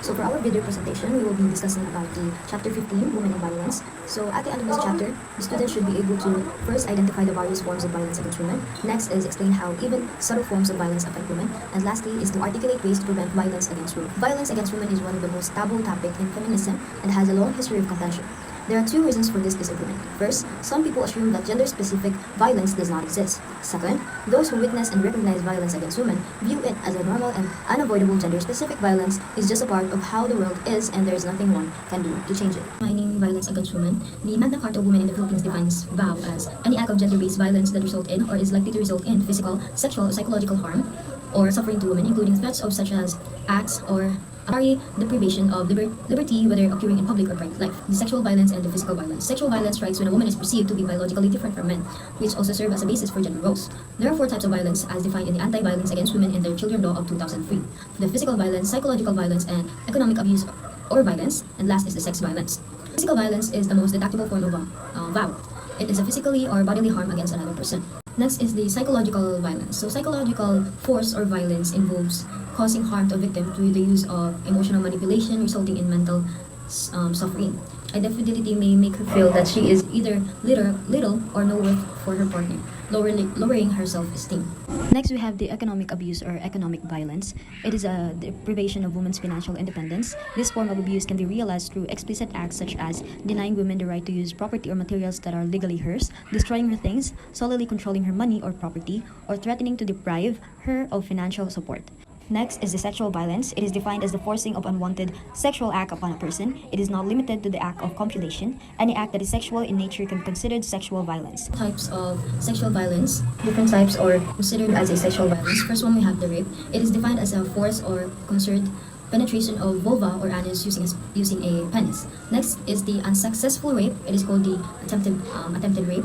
So for our video presentation, we will be discussing about the chapter 15, Women and Violence. So at the end of this chapter, the student should be able to first identify the various forms of violence against women. Next is explain how even subtle forms of violence affect women. And lastly is to articulate ways to prevent violence against women. Violence against women is one of the most taboo topic in feminism and has a long history of contention. There are two reasons for this disagreement. First, some people assume that gender-specific violence does not exist. Second, those who witness and recognize violence against women view it as a normal and unavoidable gender-specific violence is just a part of how the world is and there is nothing one can do to change it. Defining violence against women, the Magna Carta of Women in the Philippines defines VOW as any act of gender-based violence that result in or is likely to result in physical, sexual, or psychological harm or suffering to women, including threats of such as acts or deprivation of liberty, whether occurring in public or private life. The sexual violence and the physical violence. Sexual violence strikes when a woman is perceived to be biologically different from men, which also serve as a basis for gender roles. There are four types of violence as defined in the Anti-Violence Against Women and Their Children Law of 2003. The physical violence, psychological violence, and economic abuse or violence. And last is the sex violence. Physical violence is the most deductible form of VOW. It is a physically or bodily harm against another person. Next is the psychological violence. So psychological force or violence involves causing harm to a victim through the use of emotional manipulation resulting in mental suffering. Infidelity may make her feel that she is either little or no worth for her partner, lowering her self-esteem. Next, we have the economic abuse or economic violence. It is a deprivation of women's financial independence. This form of abuse can be realized through explicit acts such as denying women the right to use property or materials that are legally hers, destroying her things, solely controlling her money or property, or threatening to deprive her of financial support. Next is the sexual violence. It is defined as the forcing of unwanted sexual act upon a person. It is not limited to the act of copulation. Any act that is sexual in nature can be considered sexual violence. Types of sexual violence. Different types are considered as a sexual violence. First one, we have the rape. It is defined as a force or concerted penetration of vulva or anus using a penis. Next is the unsuccessful rape. It is called the attempted rape.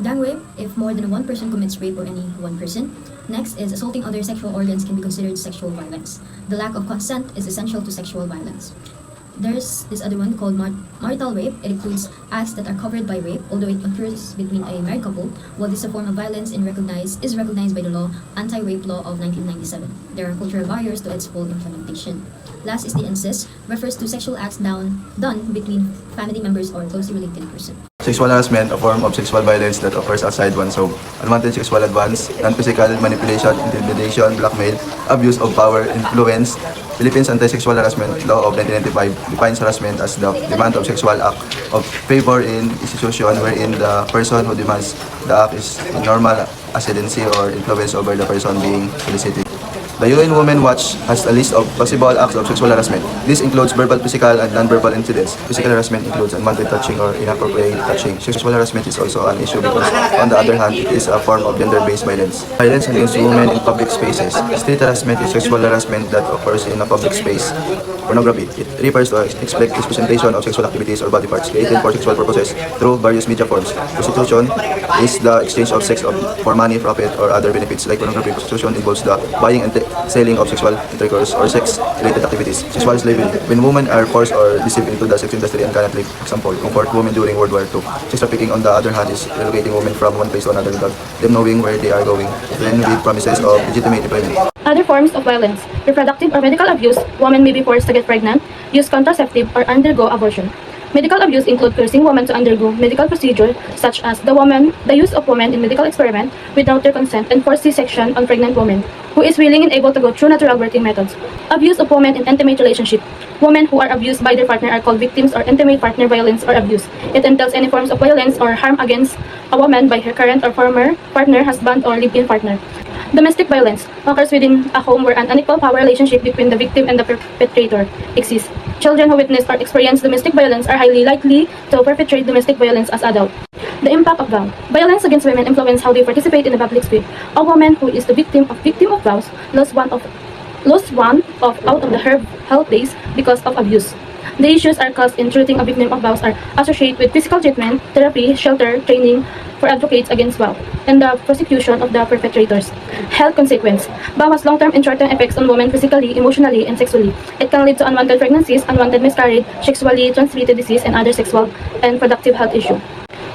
Gang rape, if more than one person commits rape or any one person. Next is assaulting other sexual organs can be considered sexual violence. The lack of consent is essential to sexual violence. There's this other one called marital rape. It includes acts that are covered by rape, although it occurs between a married couple. While this is a form of violence is recognized by the law, Anti-Rape Law of 1997. There are cultural barriers to its full implementation. Last is the incest, refers to sexual acts done between family members or closely related person. Sexual harassment, a form of sexual violence that occurs outside one's home. Unwanted sexual advance, non-physical manipulation, intimidation, blackmail, abuse of power, influence. Philippines Anti-Sexual Harassment Law of 1995 defines harassment as the demand of sexual act of favor in institution wherein the person who demands the act is in normal ascendancy or influence over the person being solicited. The UN Women Watch has a list of possible acts of sexual harassment. This includes verbal, physical, and non-verbal incidents. Physical harassment includes unwanted touching or inappropriate touching. Sexual harassment is also an issue because, on the other hand, it is a form of gender-based violence. Violence against women in public spaces. Street harassment is sexual harassment that occurs in a public space. Pornography. It refers to explicit presentation of sexual activities or body parts created for sexual purposes through various media forms. Prostitution is the exchange of sex for money, profit, or other benefits. Like pornography, prostitution involves the buying and selling of sexual intercourse or sex-related activities. Sexual slavery. When women are forced or deceived into the sex industry and cannot live, for example, comfort women during World War II. Sex trafficking, on the other hand, is relocating women from one place to another without them knowing where they are going, then with promises of legitimate employment. Other forms of violence. Reproductive or medical abuse. Women may be forced to get pregnant, use contraceptive, or undergo abortion. Medical abuse include forcing women to undergo medical procedure such as the use of women in medical experiment without their consent and forced C-section on pregnant women who is willing and able to go through natural birthing methods. Abuse of women in intimate relationship. Women who are abused by their partner are called victims of intimate partner violence or abuse. It entails any forms of violence or harm against a woman by her current or former partner, husband, or live-in partner. Domestic violence occurs within a home where an unequal power relationship between the victim and the perpetrator exists. Children who witness or experience domestic violence are highly likely to perpetrate domestic violence as adults. The impact of vow. Violence against women influence how they participate in the public sphere. A woman who is the victim of vows lost one of out of her health days because of abuse. The issues are caused in treating a victim of vows are associated with physical treatment, therapy, shelter, training for advocates against vow, and the prosecution of the perpetrators. Health consequence. Vow has long-term and short-term effects on women physically, emotionally, and sexually. It can lead to unwanted pregnancies, unwanted miscarriage, sexually transmitted disease, and other sexual and reproductive health issues.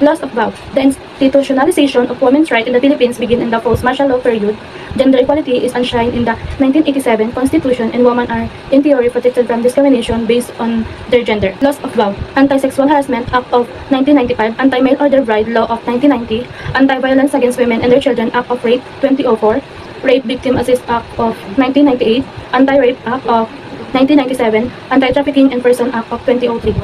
Loss of vow. The institutionalization of women's rights in the Philippines began in the post-martial law period. Gender equality is enshrined in the 1987 Constitution, and women are, in theory, protected from discrimination based on their gender. Loss of vow. Anti-Sexual Harassment Act of 1995, Anti-Mail Order Bride Law of 1990, Anti-Violence Against Women and Their Children Act of Rape 2004, Rape Victim Assist Act of 1998, Anti-Rape Act of 1997, Anti-Trafficking in Person Act of 2003.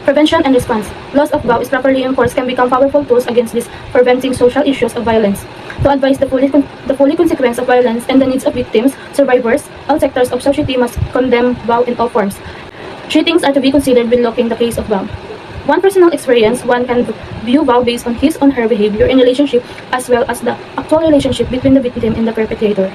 Prevention and response. Laws of vow is properly enforced can become powerful tools against these preventing social issues of violence. To advise the fully consequence of violence and the needs of victims, survivors, all sectors of society must condemn vow in all forms. Three things are to be considered when looking the case of vow. One, personal experience. One can view vow based on his or her behavior in relationship as well as the actual relationship between the victim and the perpetrator.